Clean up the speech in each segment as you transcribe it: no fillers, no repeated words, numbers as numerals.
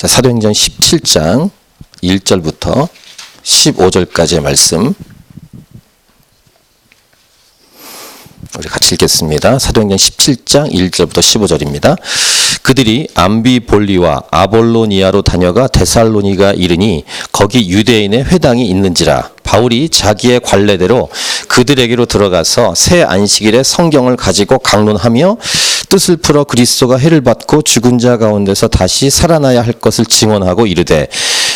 사도행전 17장 1절부터 15절까지의 말씀 우리 같이 읽겠습니다. 사도행전 17장 1절부터 15절입니다. 그들이 암비볼리와 아볼로니아로 다녀가 데살로니가 이르니 거기 유대인의 회당이 있는지라. 바울이 자기의 관례대로 그들에게로 들어가서 새 안식일에 성경을 가지고 강론하며 뜻을 풀어 그리스도가 해를 받고 죽은 자 가운데서 다시 살아나야 할 것을 증언하고 이르되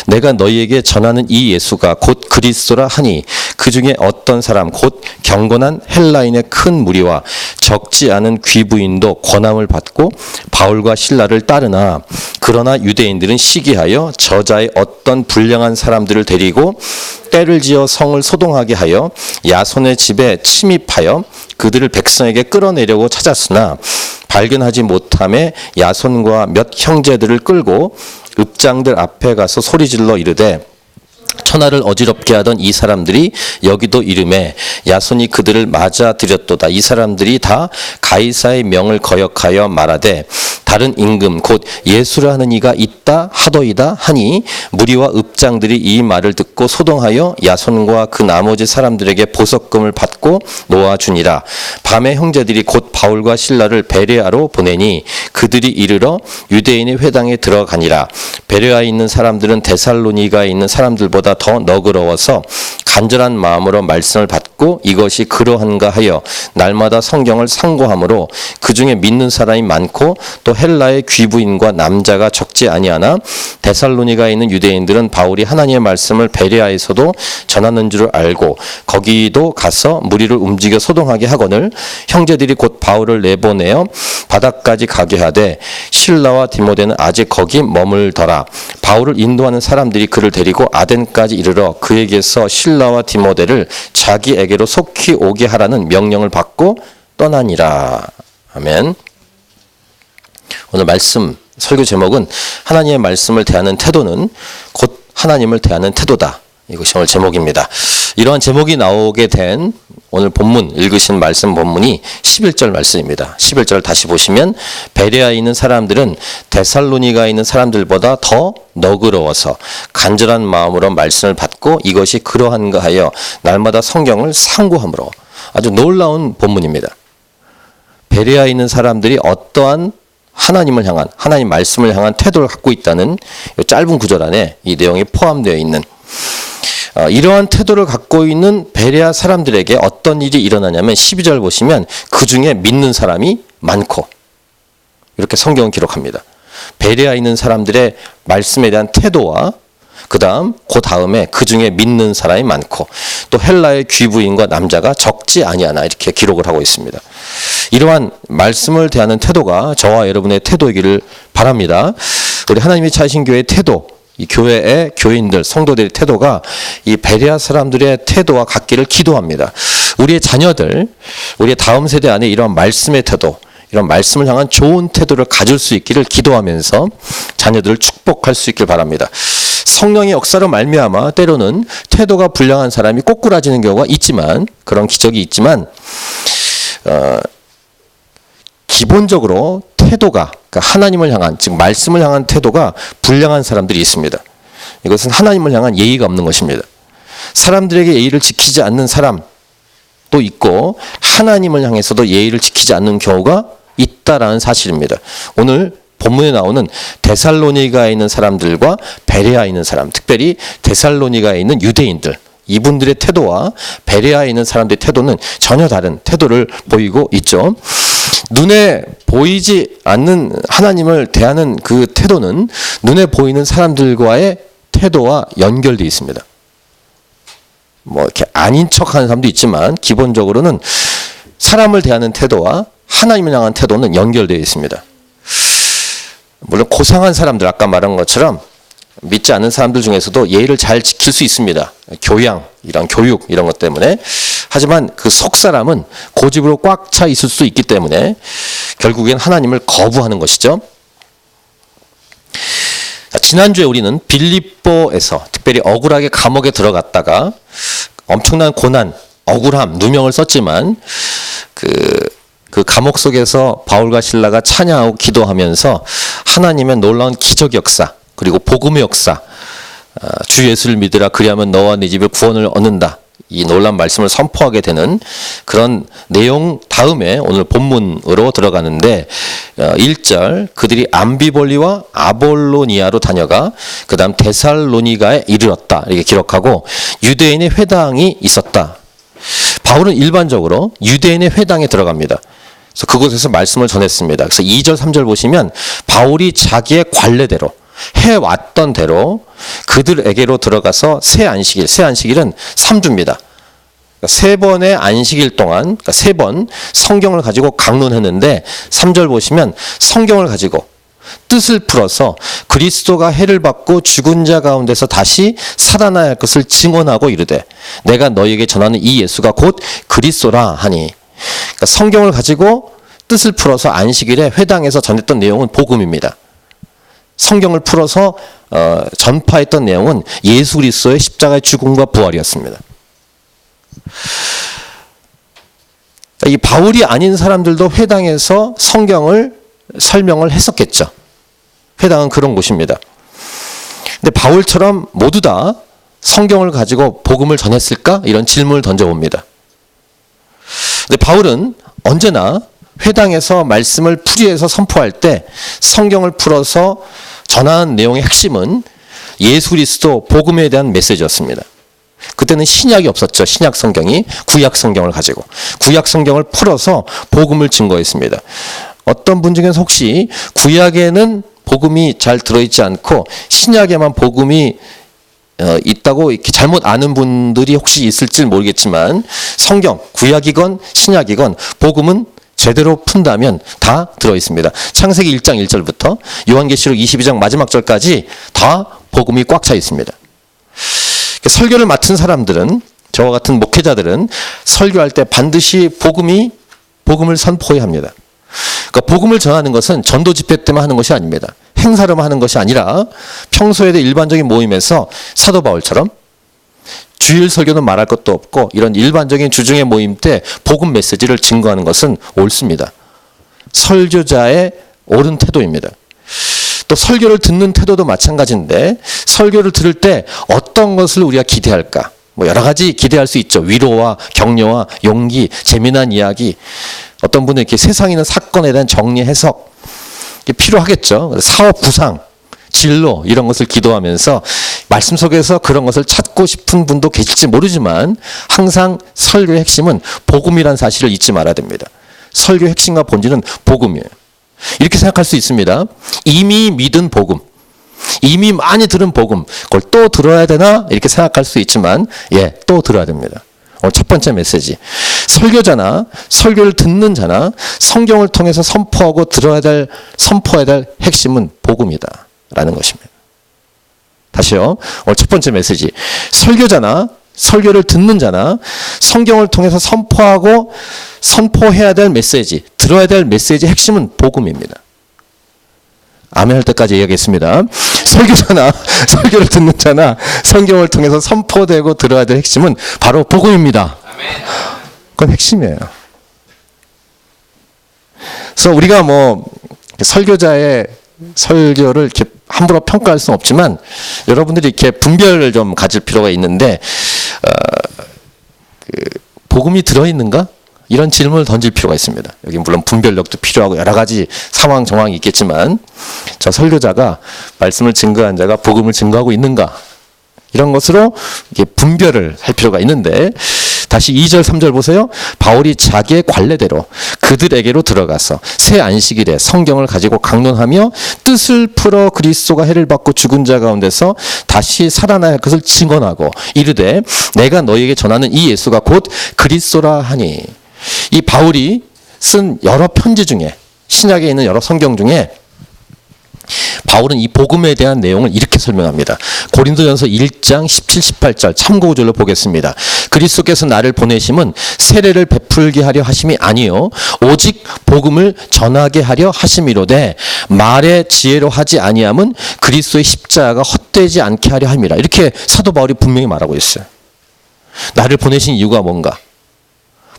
내가 너희에게 전하는 이 예수가 곧 그리스도라 하니 그 중에 어떤 사람 곧 경건한 헬라인의 큰 무리와 적지 않은 귀부인도 권함을 받고 바울과 신라를 따르나 그러나 유대인들은 시기하여 저자의 어떤 불량한 사람들을 데리고 때를 지어 성을 소동하게 하여 야손의 집에 침입하여 그들을 백성에게 끌어내려고 찾았으나 발견하지 못함에 야손과 몇 형제들을 끌고 읍장들 앞에 가서 소리질러 이르되 천하를 어지럽게 하던 이 사람들이 여기도 이름에 야손이 그들을 맞아들였도다. 이 사람들이 다 가이사의 명을 거역하여 말하되 다른 임금 곧 예수라 하는 이가 있다 하더이다 하니 무리와 읍장들이 이 말을 듣고 소동하여 야손과 그 나머지 사람들에게 보석금을 받고 놓아주니라. 밤에 형제들이 곧 바울과 신라를 베레아로 보내니 그들이 이르러 유대인의 회당에 들어가니라. 베레아에 있는 사람들은 데살로니가에 있는 사람들보다 더 너그러워서 간절한 마음으로 말씀을 받고 이것이 그러한가 하여 날마다 성경을 상고하므로 그 중에 믿는 사람이 많고 또 헬라의 귀부인과 남자가 적지 아니하나 데살로니가에 있는 유대인들은 바울이 하나님의 말씀을 베레아에서도 전하는 줄 알고 거기도 가서 무리를 움직여 소동하게 하거늘 형제들이 곧 바울을 내보내어 바다까지 가게 하되 실라와 디모데는 아직 거기 머물더라. 바울을 인도하는 사람들이 그를 데리고 아덴까지 이르러 그에게서 실라와 디모데를 자기에게로 속히 오게 하라는 명령을 받고 떠나니라. 아멘. 오늘 말씀 설교 제목은 하나님의 말씀을 대하는 태도는 곧 하나님을 대하는 태도다. 이것이 오늘 제목입니다. 이러한 제목이 나오게 된 오늘 본문 읽으신 말씀 본문이 11절 말씀입니다. 11절 다시 보시면 베레아에 있는 사람들은 데살로니가에 있는 사람들보다 더 너그러워서 간절한 마음으로 말씀을 받고 이것이 그러한가 하여 날마다 성경을 상고함으로. 아주 놀라운 본문입니다. 베레아에 있는 사람들이 어떠한 하나님을 향한 하나님 말씀을 향한 태도를 갖고 있다는 이 짧은 구절 안에 이 내용이 포함되어 있는 이러한 태도를 갖고 있는 베레아 사람들에게 어떤 일이 일어나냐면 12절 보시면 그 중에 믿는 사람이 많고 이렇게 성경은 기록합니다. 베레아에 있는 사람들의 말씀에 대한 태도와 그 다음에 그 중에 믿는 사람이 많고 또 헬라의 귀부인과 남자가 적지 아니하나 이렇게 기록을 하고 있습니다. 이러한 말씀을 대하는 태도가 저와 여러분의 태도이기를 바랍니다. 우리 하나님이 찾으신 교회의 태도, 이 교회의 교인들, 성도들의 태도가 이 베레아 사람들의 태도와 같기를 기도합니다. 우리의 자녀들, 우리의 다음 세대 안에 이런 말씀의 태도, 이런 말씀을 향한 좋은 태도를 가질 수 있기를 기도하면서 자녀들을 축복할 수 있길 바랍니다. 성령의 역사로 말미암아 때로는 태도가 불량한 사람이 꼬꾸라지는 경우가 있지만 그런 기적이 있지만 기본적으로 태도가 그러니까 하나님을 향한 즉 말씀을 향한 태도가 불량한 사람들이 있습니다. 이것은 하나님을 향한 예의가 없는 것입니다. 사람들에게 예의를 지키지 않는 사람도 있고 하나님을 향해서도 예의를 지키지 않는 경우가 있다라는 사실입니다. 오늘 본문에 나오는 데살로니가에 있는 사람들과 베레아에 있는 사람, 특별히 데살로니가에 있는 유대인들, 이분들의 태도와 베레아에 있는 사람들의 태도는 전혀 다른 태도를 보이고 있죠. 눈에 보이지 않는 하나님을 대하는 그 태도는 눈에 보이는 사람들과의 태도와 연결되어 있습니다. 뭐 이렇게 아닌 척하는 사람도 있지만 기본적으로는 사람을 대하는 태도와 하나님을 향한 태도는 연결되어 있습니다. 물론 고상한 사람들, 아까 말한 것처럼 믿지 않는 사람들 중에서도 예의를 잘 지킬 수 있습니다. 교양, 이런 교육, 이런 것 때문에. 하지만 그 속 사람은 고집으로 꽉 차 있을 수 있기 때문에 결국엔 하나님을 거부하는 것이죠. 지난주에 우리는 빌립보에서 특별히 억울하게 감옥에 들어갔다가 엄청난 고난, 억울함, 누명을 썼지만 그 감옥 속에서 바울과 실라가 찬양하고 기도하면서 하나님의 놀라운 기적 역사, 그리고 복음의 역사, 주 예수를 믿으라 그리하면 너와 네 집을 구원을 얻는다. 이 놀라운 말씀을 선포하게 되는 그런 내용 다음에 오늘 본문으로 들어가는데 1절 그들이 암비볼리와 아볼로니아로 다녀가 그 다음 데살로니가에 이르렀다 이렇게 기록하고 유대인의 회당이 있었다. 바울은 일반적으로 유대인의 회당에 들어갑니다. 그래서 그곳에서 말씀을 전했습니다. 그래서 2절 3절 보시면 바울이 자기의 관례대로 해왔던 대로 그들에게로 들어가서 새 안식일은 3주입니다. 세 번의 안식일 동안, 그러니까 세 번 성경을 가지고 강론했는데 3절 보시면 성경을 가지고 뜻을 풀어서 그리스도가 해를 받고 죽은 자 가운데서 다시 살아나야 할 것을 증언하고 이르되 내가 너희에게 전하는 이 예수가 곧 그리스도라 하니. 그러니까 성경을 가지고 뜻을 풀어서 안식일에 회당에서 전했던 내용은 복음입니다. 성경을 풀어서 전파했던 내용은 예수 그리스도의 십자가의 죽음과 부활이었습니다. 이 바울이 아닌 사람들도 회당에서 성경을 설명을 했었겠죠. 회당은 그런 곳입니다. 근데 바울처럼 모두 다 성경을 가지고 복음을 전했을까? 이런 질문을 던져봅니다. 근데 바울은 언제나 회당에서 말씀을 풀이해서 선포할 때 성경을 풀어서 전하는 내용의 핵심은 예수 그리스도 복음에 대한 메시지였습니다. 그때는 신약이 없었죠. 신약 성경이 구약 성경을 가지고 구약 성경을 풀어서 복음을 증거했습니다. 어떤 분 중에서 혹시 구약에는 복음이 잘 들어있지 않고 신약에만 복음이 있다고 이렇게 잘못 아는 분들이 혹시 있을지 모르겠지만 성경 구약이건 신약이건 복음은 제대로 푼다면 다 들어있습니다. 창세기 1장 1절부터 요한계시록 22장 마지막 절까지 다 복음이 꽉 차 있습니다. 설교를 맡은 사람들은 저와 같은 목회자들은 설교할 때 반드시 복음을 선포해야 합니다. 그러니까 복음을 전하는 것은 전도 집회 때만 하는 것이 아닙니다. 행사로만 하는 것이 아니라 평소에도 일반적인 모임에서 사도 바울처럼 주일 설교는 말할 것도 없고 이런 일반적인 주중의 모임 때 복음 메시지를 증거하는 것은 옳습니다. 설교자의 옳은 태도입니다. 또 설교를 듣는 태도도 마찬가지인데 설교를 들을 때 어떤 것을 우리가 기대할까? 여러 가지 기대할 수 있죠. 위로와 격려와 용기, 재미난 이야기. 어떤 분은 이렇게 세상에 있는 사건에 대한 정리 해석 필요하겠죠. 사업 구상, 진로 이런 것을 기도하면서 말씀 속에서 그런 것을 찾고 싶은 분도 계실지 모르지만 항상 설교의 핵심은 복음이라는 사실을 잊지 말아야 됩니다. 설교의 핵심과 본질은 복음이에요. 이렇게 생각할 수 있습니다. 이미 믿은 복음, 이미 많이 들은 복음, 그걸 또 들어야 되나? 이렇게 생각할 수 있지만 또 들어야 됩니다. 오늘 첫 번째 메시지. 설교자나 설교를 듣는 자나 성경을 통해서 선포해야 될 핵심은 복음이다 라는 것입니다. 다시요. 오늘 첫 번째 메시지. 설교자나 설교를 듣는 자나 성경을 통해서 선포해야 될 메시지, 들어야 될 메시지의 핵심은 복음입니다. 아멘 할 때까지 이야기했습니다. 설교자나 설교를 듣는 자나 성경을 통해서 선포되고 들어야 될 핵심은 바로 복음입니다. 그건 핵심이에요. 그래서 우리가 설교자의 설교를 이렇게 함부로 평가할 수는 없지만 여러분들이 이렇게 분별을 좀 가질 필요가 있는데 복음이 들어있는가? 이런 질문을 던질 필요가 있습니다. 여기 물론 분별력도 필요하고 여러 가지 상황 정황이 있겠지만 저 설교자가 말씀을 증거한 자가 복음을 증거하고 있는가? 이런 것으로 이게 분별을 할 필요가 있는데 다시 2절 3절 보세요. 바울이 자기의 관례대로 그들에게로 들어가서 새 안식일에 성경을 가지고 강론하며 뜻을 풀어 그리스도가 해를 받고 죽은 자 가운데서 다시 살아나야 할 것을 증언하고 이르되 내가 너희에게 전하는 이 예수가 곧 그리스도라 하니. 이 바울이 쓴 여러 편지 중에 신약에 있는 여러 성경 중에 바울은 이 복음에 대한 내용을 이렇게 설명합니다. 고린도전서 1장 17, 18절 참고구절로 보겠습니다. 그리스도께서 나를 보내심은 세례를 베풀게 하려 하심이 아니요 오직 복음을 전하게 하려 하심이로되 말의 지혜로 하지 아니함은 그리스도의 십자가가 헛되지 않게 하려 함이라. 이렇게 사도 바울이 분명히 말하고 있어요. 나를 보내신 이유가 뭔가?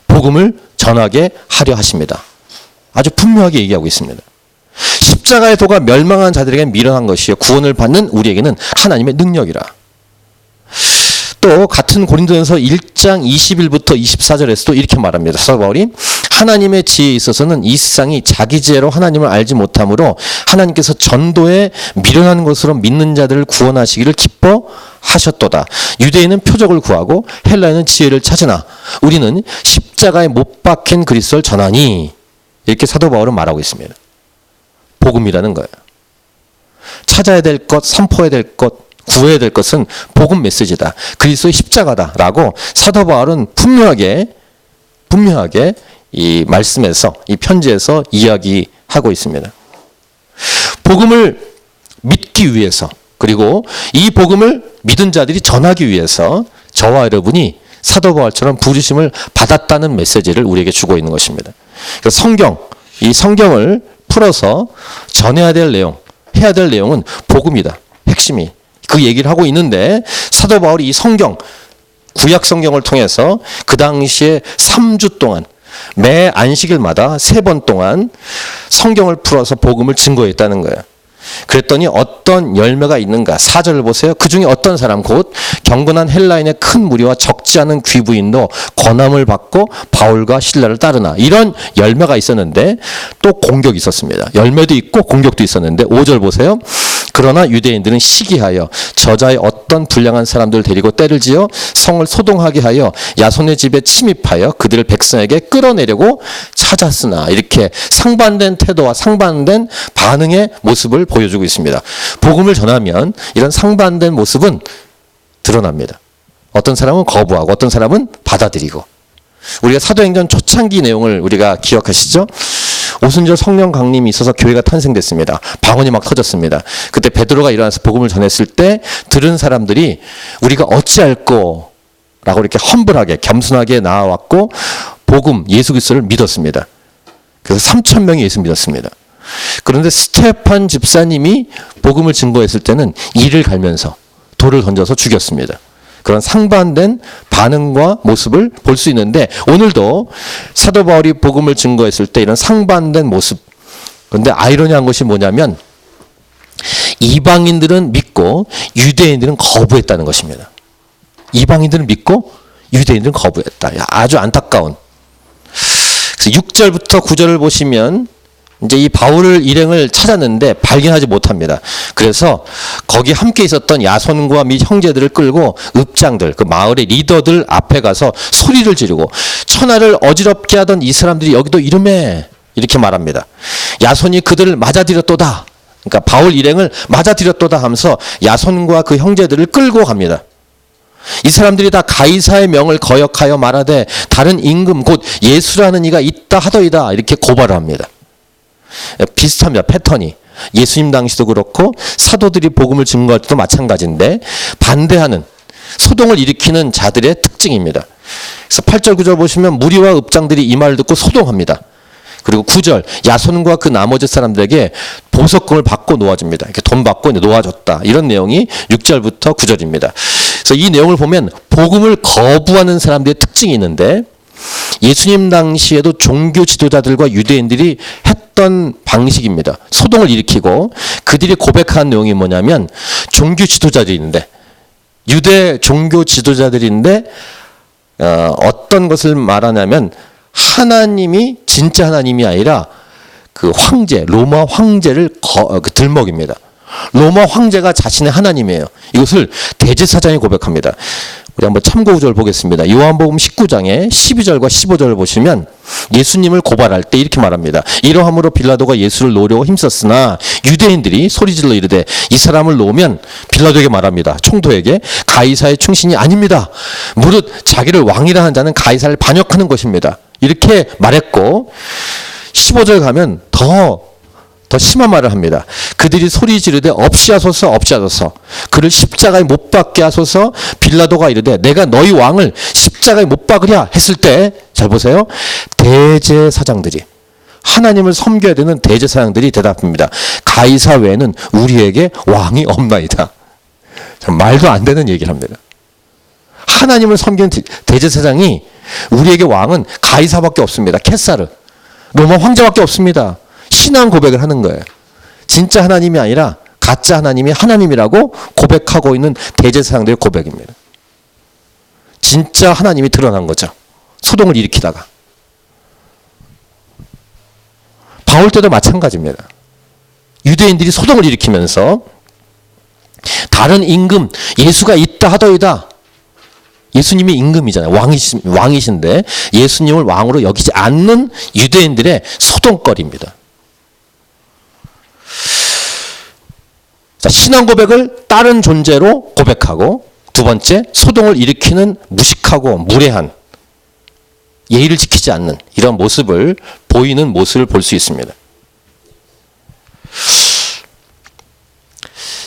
복음을 전하게 하려 하십니다. 아주 분명하게 얘기하고 있습니다. 십자가의 도가 멸망한 자들에게 미련한 것이요 구원을 받는 우리에게는 하나님의 능력이라. 또 같은 고린도전서 1장 21부터 24절에서도 이렇게 말합니다. 사도 바울이 하나님의 지혜에 있어서는 이 세상이 자기 지혜로 하나님을 알지 못하므로 하나님께서 전도에 미련한 것으로 믿는 자들을 구원하시기를 기뻐하셨도다. 유대인은 표적을 구하고 헬라인은 지혜를 찾으나 우리는 십자가에 못 박힌 그리스도를 전하니, 이렇게 사도 바울은 말하고 있습니다. 복음이라는 거예요. 찾아야 될 것, 선포해야 될 것, 구해야 될 것은 복음 메시지다. 그리스도의 십자가다라고 사도 바울은 분명하게 이 말씀에서, 이 편지에서 이야기하고 있습니다. 복음을 믿기 위해서, 그리고 이 복음을 믿은 자들이 전하기 위해서 저와 여러분이 사도 바울처럼 부르심을 받았다는 메시지를 우리에게 주고 있는 것입니다. 그래서 이 성경을 풀어서 전해야 될 내용, 해야 될 내용은 복음이다. 핵심이. 그 얘기를 하고 있는데 사도 바울이 이 성경, 구약 성경을 통해서 그 당시에 3주 동안 매 안식일마다 3번 동안 성경을 풀어서 복음을 증거했다는 거예요. 그랬더니 어떤 열매가 있는가? 4절을 보세요. 그 중에 어떤 사람, 곧 경건한 헬라인의 큰 무리와 적지 않은 귀부인도 권함을 받고 바울과 실라를 따르나. 이런 열매가 있었는데 또 공격이 있었습니다. 열매도 있고 공격도 있었는데 5절 보세요. 그러나 유대인들은 시기하여 저자의 어떤 불량한 사람들을 데리고 때를 지어 성을 소동하게 하여 야손의 집에 침입하여 그들을 백성에게 끌어내려고 찾았으나, 이렇게 상반된 태도와 상반된 반응의 모습을 보여주고 있습니다. 복음을 전하면 이런 상반된 모습은 드러납니다. 어떤 사람은 거부하고 어떤 사람은 받아들이고. 우리가 사도행전 초창기 내용을 우리가 기억하시죠? 오순절 성령 강림이 있어서 교회가 탄생됐습니다. 방언이 막 터졌습니다. 그때 베드로가 일어나서 복음을 전했을 때 들은 사람들이 우리가 어찌할꼬 라고 이렇게 험블하게 겸손하게 나와왔고 복음 예수 그리스도를 믿었습니다. 그래서 3,000명이 예수 믿었습니다. 그런데 스테판 집사님이 복음을 증거했을 때는 이를 갈면서 돌을 던져서 죽였습니다. 그런 상반된 반응과 모습을 볼 수 있는데 오늘도 사도 바울이 복음을 증거했을 때 이런 상반된 모습. 그런데 아이러니한 것이 뭐냐면 이방인들은 믿고 유대인들은 거부했다는 것입니다. 이방인들은 믿고 유대인들은 거부했다. 아주 안타까운. 그래서 6절부터 9절을 보시면 이제 이 바울 일행을 찾았는데 발견하지 못합니다. 그래서 거기 함께 있었던 야손과 및 형제들을 끌고 읍장들, 그 마을의 리더들 앞에 가서 소리를 지르고 천하를 어지럽게 하던 이 사람들이 여기도 이름해, 이렇게 말합니다. 야손이 그들을 맞아들였도다. 그러니까 바울 일행을 맞아들였도다 하면서 야손과 그 형제들을 끌고 갑니다. 이 사람들이 다 가이사의 명을 거역하여 말하되 다른 임금 곧 예수라는 이가 있다 하더이다, 이렇게 고발을 합니다. 비슷합니다. 패턴이. 예수님 당시도 그렇고 사도들이 복음을 증거할 때도 마찬가지인데 반대하는, 소동을 일으키는 자들의 특징입니다. 그래서 8절 9절 보시면 무리와 읍장들이 이 말을 듣고 소동합니다. 그리고 9절 야손과 그 나머지 사람들에게 보석금을 받고 놓아줍니다. 이렇게 돈 받고 놓아줬다. 이런 내용이 6절부터 9절입니다. 그래서 이 내용을 보면 복음을 거부하는 사람들의 특징이 있는데 예수님 당시에도 종교 지도자들과 유대인들이 했던 방식입니다. 소동을 일으키고 그들이 고백한 내용이 뭐냐면 종교 지도자들인데, 유대 종교 지도자들인데 어떤 것을 말하냐면 하나님이 진짜 하나님이 아니라 그 황제, 로마 황제를 들먹입니다. 로마 황제가 자신의 하나님이에요. 이것을 대제사장이 고백합니다. 우리 한번 참고 구절 보겠습니다. 요한복음 19장에 12절과 15절을 보시면 예수님을 고발할 때 이렇게 말합니다. 이러함으로 빌라도가 예수를 놓으려고 힘썼으나 유대인들이 소리질러 이르되 이 사람을 놓으면, 빌라도에게 말합니다. 총독에게 가이사의 충신이 아닙니다. 무릇 자기를 왕이라 하는 자는 가이사를 반역하는 것입니다. 이렇게 말했고 15절 가면 더 심한 말을 합니다. 그들이 소리 지르되 없이하소서 없이하소서, 그를 십자가에 못 박게 하소서. 빌라도가 이르되 내가 너희 왕을 십자가에 못 박으랴 했을 때, 잘 보세요, 대제사장들이, 하나님을 섬겨야 되는 대제사장들이 대답합니다. 가이사 외에는 우리에게 왕이 없나이다. 말도 안 되는 얘기를 합니다. 하나님을 섬기는 대제사장이 우리에게 왕은 가이사밖에 없습니다. 케사르, 로마 황제밖에 없습니다. 신앙 고백을 하는 거예요. 진짜 하나님이 아니라 가짜 하나님이 하나님이라고 고백하고 있는 대제사장들의 고백입니다. 진짜 하나님이 드러난 거죠. 소동을 일으키다가. 바울 때도 마찬가지입니다. 유대인들이 소동을 일으키면서 다른 임금, 예수가 있다 하더이다. 예수님이 임금이잖아요. 왕이신데 예수님을 왕으로 여기지 않는 유대인들의 소동거리입니다. 자, 신앙 고백을 다른 존재로 고백하고, 두 번째, 소동을 일으키는 무식하고 무례한, 예의를 지키지 않는 이런 모습을 보이는 모습을 볼 수 있습니다.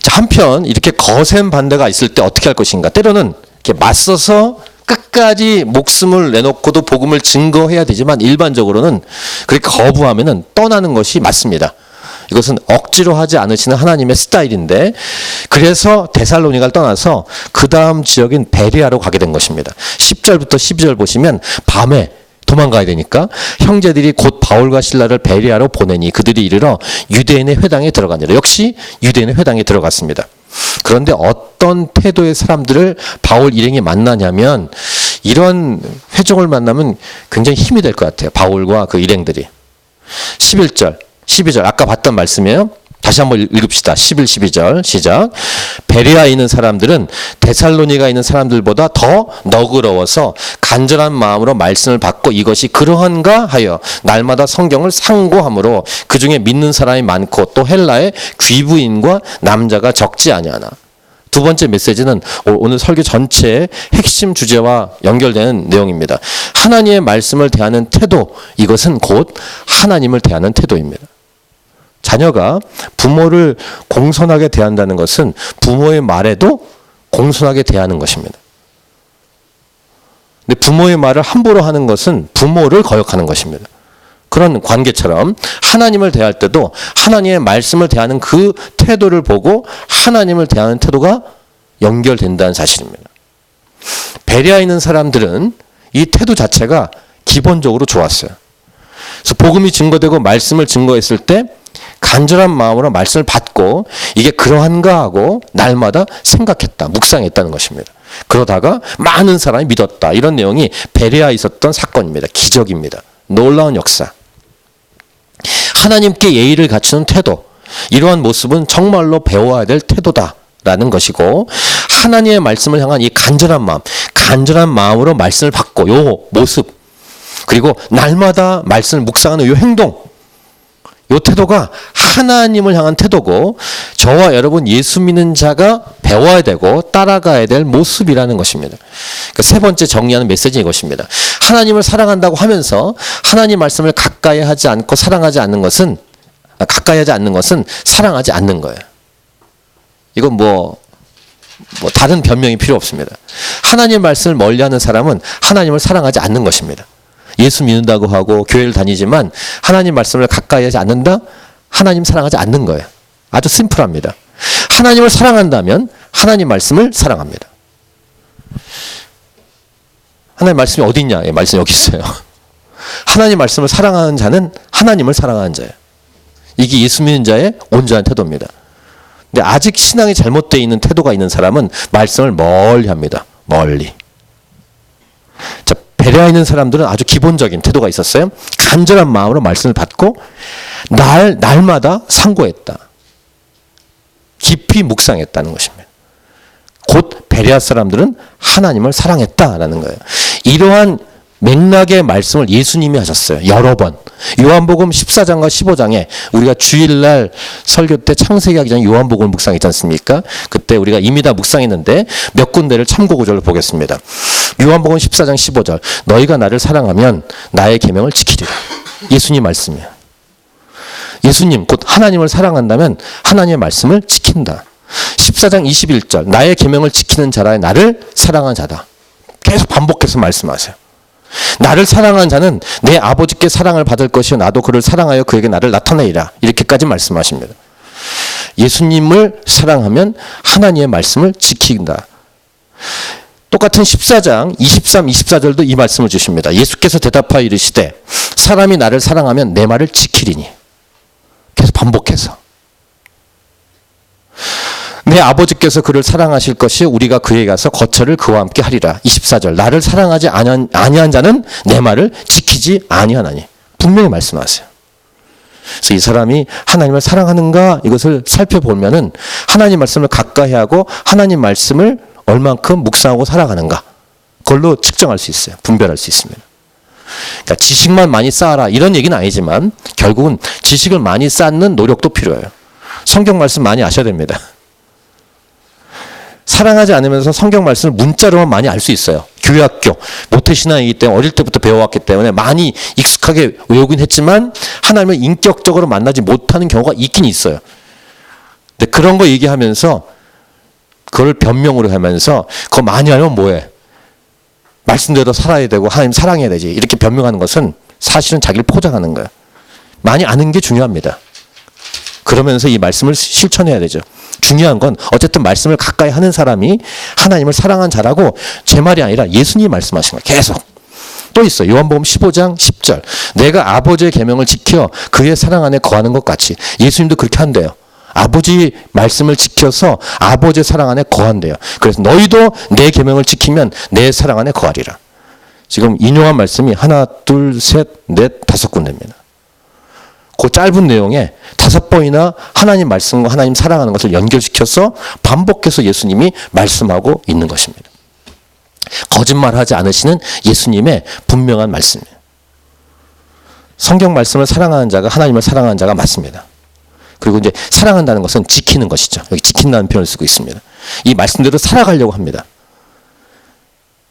자, 한편 이렇게 거센 반대가 있을 때 어떻게 할 것인가? 때로는 이렇게 맞서서 끝까지 목숨을 내놓고도 복음을 증거해야 되지만 일반적으로는 그렇게 거부하면은 떠나는 것이 맞습니다. 이것은 억지로 하지 않으시는 하나님의 스타일인데, 그래서 데살로니가를 떠나서 그 다음 지역인 베레아로 가게 된 것입니다. 10절부터 12절 보시면 밤에 도망가야 되니까 형제들이 곧 바울과 실라를 베레아로 보내니 그들이 이르러 유대인의 회당에 들어가니라. 역시 유대인의 회당에 들어갔습니다. 그런데 어떤 태도의 사람들을 바울 일행이 만나냐면, 이런 회종을 만나면 굉장히 힘이 될 것 같아요. 바울과 그 일행들이. 11절 12절 아까 봤던 말씀이에요. 다시 한번 읽읍시다. 11, 12절 시작. 베레아에 있는 사람들은 데살로니가에 있는 사람들보다 더 너그러워서 간절한 마음으로 말씀을 받고 이것이 그러한가 하여 날마다 성경을 상고함으로 그 중에 믿는 사람이 많고 또 헬라의 귀부인과 남자가 적지 아니하나. 두 번째 메시지는 오늘 설교 전체의 핵심 주제와 연결되는 내용입니다. 하나님의 말씀을 대하는 태도, 이것은 곧 하나님을 대하는 태도입니다. 자녀가 부모를 공손하게 대한다는 것은 부모의 말에도 공손하게 대하는 것입니다. 근데 부모의 말을 함부로 하는 것은 부모를 거역하는 것입니다. 그런 관계처럼 하나님을 대할 때도 하나님의 말씀을 대하는 그 태도를 보고 하나님을 대하는 태도가 연결된다는 사실입니다. 베레아에 있는 사람들은 이 태도 자체가 기본적으로 좋았어요. 그래서 복음이 증거되고 말씀을 증거했을 때 간절한 마음으로 말씀을 받고 이게 그러한가 하고 날마다 생각했다, 묵상했다는 것입니다. 그러다가 많은 사람이 믿었다. 이런 내용이 베레아에 있었던 사건입니다. 기적입니다. 놀라운 역사. 하나님께 예의를 갖추는 태도, 이러한 모습은 정말로 배워야 될 태도다라는 것이고, 하나님의 말씀을 향한 이 간절한 마음, 간절한 마음으로 말씀을 받고 요 모습, 그리고 날마다 말씀을 묵상하는 요 행동, 요 태도가 하나님을 향한 태도고, 저와 여러분 예수 믿는 자가 배워야 되고 따라가야 될 모습이라는 것입니다. 그러니까 세 번째 정리하는 메시지는 이것입니다. 하나님을 사랑한다고 하면서 하나님 말씀을 가까이 하지 않고 사랑하지 않는 것은, 가까이 하지 않는 것은 사랑하지 않는 거예요. 이건 뭐 다른 변명이 필요 없습니다. 하나님 말씀을 멀리하는 사람은 하나님을 사랑하지 않는 것입니다. 예수 믿는다고 하고 교회를 다니지만 하나님 말씀을 가까이 하지 않는다? 하나님 사랑하지 않는 거예요. 아주 심플합니다. 하나님을 사랑한다면 하나님 말씀을 사랑합니다. 하나님 말씀이 어디 있냐? 예, 말씀 여기 있어요. 하나님 말씀을 사랑하는 자는 하나님을 사랑하는 자예요. 이게 예수 믿는 자의 온전한 태도입니다. 근데 아직 신앙이 잘못되어 있는 태도가 있는 사람은 말씀을 멀리 합니다. 멀리. 자, 베레아에 있는 사람들은 아주 기본적인 태도가 있었어요. 간절한 마음으로 말씀을 받고 날마다 상고했다. 깊이 묵상했다는 것입니다. 곧 베레아 사람들은 하나님을 사랑했다라는 거예요. 이러한 맥락의 말씀을 예수님이 하셨어요. 여러 번. 요한복음 14장과 15장에 우리가 주일날 설교 때 창세기 하기 전에 요한복음을 묵상했지 않습니까? 그때 우리가 이미 다 묵상했는데 몇 군데를 참고 구절을 보겠습니다. 요한복음 14장 15절. 너희가 나를 사랑하면 나의 계명을 지키리라. 예수님 말씀이에요. 예수님 곧 하나님을 사랑한다면 하나님의 말씀을 지킨다. 14장 21절. 나의 계명을 지키는 자라 나를 사랑한 자다. 계속 반복해서 말씀하세요. 나를 사랑하는 자는 내 아버지께 사랑을 받을 것이요 나도 그를 사랑하여 그에게 나를 나타내리라. 이렇게까지 말씀하십니다. 예수님을 사랑하면 하나님의 말씀을 지킨다. 똑같은 14장 23, 24절도 이 말씀을 주십니다. 예수께서 대답하여 이르시되 사람이 나를 사랑하면 내 말을 지키리니. 계속 반복해서. 내 아버지께서 그를 사랑하실 것이 우리가 그에게 가서 거처를 그와 함께 하리라. 24절 나를 사랑하지 아니한 자는 내 말을 지키지 아니하나니. 분명히 말씀하세요. 그래서 이 사람이 하나님을 사랑하는가 이것을 살펴보면은 하나님 말씀을 가까이 하고 하나님 말씀을 얼만큼 묵상하고 살아가는가 그걸로 측정할 수 있어요. 분별할 수 있습니다. 그러니까 지식만 많이 쌓아라 이런 얘기는 아니지만 결국은 지식을 많이 쌓는 노력도 필요해요. 성경 말씀 많이 아셔야 됩니다. 사랑하지 않으면서 성경 말씀을 문자로만 많이 알 수 있어요. 교회학교, 모태신앙이기 때문에 어릴 때부터 배워왔기 때문에 많이 익숙하게 외우긴 했지만 하나님을 인격적으로 만나지 못하는 경우가 있긴 있어요. 근데 그런 거 얘기하면서 그걸 변명으로 하면서 그거 많이 알면 뭐해? 말씀대로 살아야 되고 하나님 사랑해야 되지. 이렇게 변명하는 것은 사실은 자기를 포장하는 거예요. 많이 아는 게 중요합니다. 그러면서 이 말씀을 실천해야 되죠. 중요한 건 어쨌든 말씀을 가까이 하는 사람이 하나님을 사랑한 자라고 제 말이 아니라 예수님이 말씀하신 거예요. 계속. 또 있어요. 요한복음 15장 10절. 내가 아버지의 계명을 지켜 그의 사랑 안에 거하는 것 같이. 예수님도 그렇게 한대요. 아버지 말씀을 지켜서 아버지의 사랑 안에 거한대요. 그래서 너희도 내 계명을 지키면 내 사랑 안에 거하리라. 지금 인용한 말씀이 하나, 둘, 셋, 넷, 5군데입니다. 그 짧은 내용에 5번이나 하나님 말씀과 하나님 사랑하는 것을 연결시켜서 반복해서 예수님이 말씀하고 있는 것입니다. 거짓말하지 않으시는 예수님의 분명한 말씀이에요. 성경 말씀을 사랑하는 자가 하나님을 사랑하는 자가 맞습니다. 그리고 이제 사랑한다는 것은 지키는 것이죠. 여기 지킨다는 표현을 쓰고 있습니다. 이 말씀대로 살아가려고 합니다.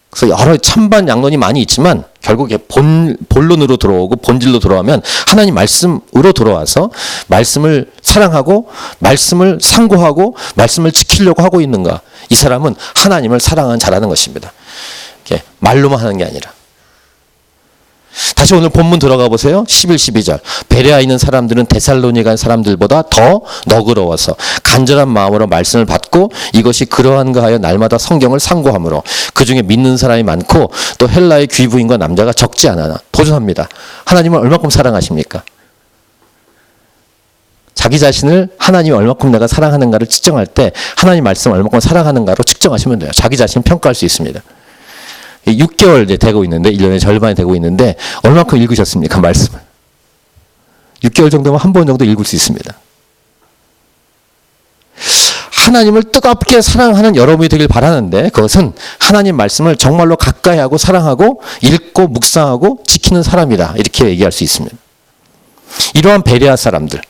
그래서 여러 찬반 양론이 많이 있지만 결국에 본론으로 들어오고 본질로 들어가면 하나님 말씀으로 들어와서 말씀을 사랑하고 말씀을 상고하고 말씀을 지키려고 하고 있는가. 이 사람은 하나님을 사랑하는 자라는 것입니다. 말로만 하는 게 아니라. 다시 오늘 본문 들어가 보세요. 11, 12절. 베레아에 있는 사람들은 데살로니가 사람들보다 더 너그러워서 간절한 마음으로 말씀을 받고 이것이 그러한가 하여 날마다 성경을 상고하므로 그중에 믿는 사람이 많고 또 헬라의 귀부인과 남자가 적지 않아. 도전합니다. 하나님을 얼마큼 사랑하십니까? 자기 자신을 하나님이 얼마큼 내가 사랑하는가를 측정할 때 하나님 말씀을 얼마큼 사랑하는가로 측정하시면 돼요. 자기 자신 평가할 수 있습니다. 6개월 이제 되고 있는데 1년의 절반이 되고 있는데 얼마큼 읽으셨습니까? 말씀을. 6개월 정도면 한 번 정도 읽을 수 있습니다. 하나님을 뜨겁게 사랑하는 여러분이 되길 바라는데 그것은 하나님 말씀을 정말로 가까이 하고 사랑하고 읽고 묵상하고 지키는 사람이다. 이렇게 얘기할 수 있습니다. 이러한 베레아 사람들.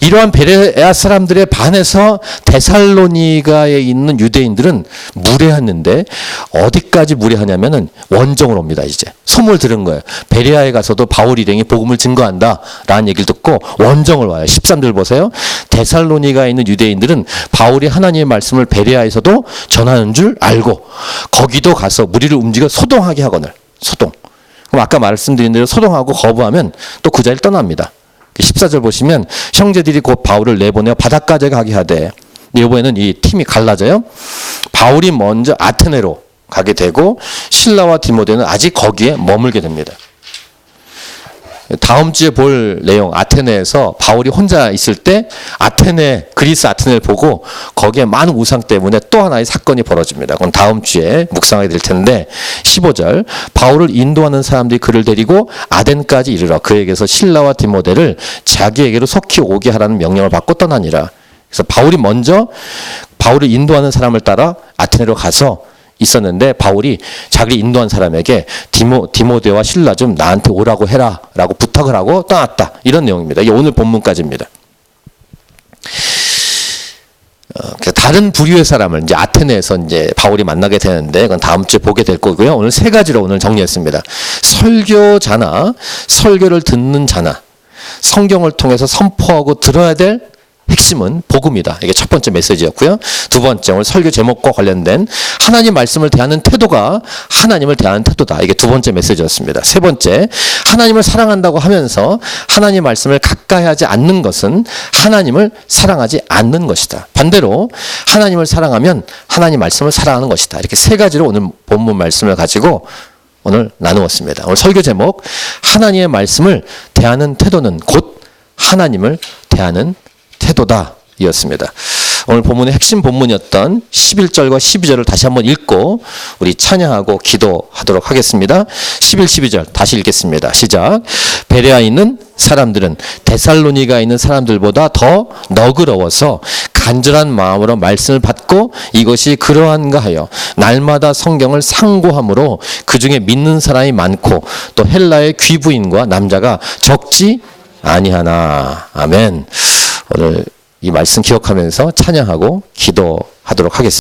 이러한 베레아 사람들에 반해서 데살로니가에 있는 유대인들은 무례했는데 어디까지 무례하냐면은 원정으로 옵니다. 이제 소문을 들은 거예요. 베레아에 가서도 바울 일행이 복음을 증거한다 라는 얘기를 듣고 원정을 와요. 13절 보세요. 데살로니가에 있는 유대인들은 바울이 하나님의 말씀을 베레아에서도 전하는 줄 알고 거기도 가서 무리를 움직여 소동하게 하거늘. 소동. 그럼 아까 말씀드린 대로 소동하고 거부하면 또 그 자리를 떠납니다. 14절 보시면 형제들이 곧 바울을 내보내어 바닷가에 가게 하되 이번에는 이 팀이 갈라져요. 바울이 먼저 아테네로 가게 되고 실라와 디모데는 아직 거기에 머물게 됩니다. 다음 주에 볼 내용 아테네에서 바울이 혼자 있을 때 그리스 아테네를 보고 거기에 많은 우상 때문에 또 하나의 사건이 벌어집니다. 그건 다음 주에 묵상하게 될 텐데 15절 바울을 인도하는 사람들이 그를 데리고 아덴까지 이르러 그에게서 실라와 디모데를 자기에게로 속히 오게 하라는 명령을 받고 떠나니라. 그래서 바울이 먼저 바울을 인도하는 사람을 따라 아테네로 가서 있었는데 바울이 자기를 인도한 사람에게 디모데와 실라 좀 나한테 오라고 해라 라고 부탁을 하고 떠났다. 이런 내용입니다. 이게 오늘 본문까지입니다. 다른 부류의 사람을 이제 아테네에서 이제 바울이 만나게 되는데 그건 다음 주에 보게 될 거고요. 오늘 3가지로 오늘 정리했습니다. 설교자나 설교를 듣는 자나 성경을 통해서 선포하고 들어야 될 핵심은 복음이다. 이게 첫 번째 메시지였고요. 두 번째 오늘 설교 제목과 관련된 하나님 말씀을 대하는 태도가 하나님을 대하는 태도다. 이게 두 번째 메시지였습니다. 세 번째 하나님을 사랑한다고 하면서 하나님 말씀을 가까이 하지 않는 것은 하나님을 사랑하지 않는 것이다. 반대로 하나님을 사랑하면 하나님 말씀을 사랑하는 것이다. 이렇게 3가지로 오늘 본문 말씀을 가지고 오늘 나누었습니다. 오늘 설교 제목 하나님의 말씀을 대하는 태도는 곧 하나님을 대하는 태도다 이었습니다. 오늘 본문의 핵심 본문이었던 11절과 12절을 다시 한번 읽고 우리 찬양하고 기도하도록 하겠습니다. 11, 12절 다시 읽겠습니다. 시작. 베레아에 있는 사람들은 데살로니가에 있는 사람들보다 더 너그러워서 간절한 마음으로 말씀을 받고 이것이 그러한가 하여 날마다 성경을 상고함으로 그 중에 믿는 사람이 많고 또 헬라의 귀부인과 남자가 적지 아니하나. 아멘. 오늘 이 말씀 기억하면서 찬양하고 기도하도록 하겠습니다.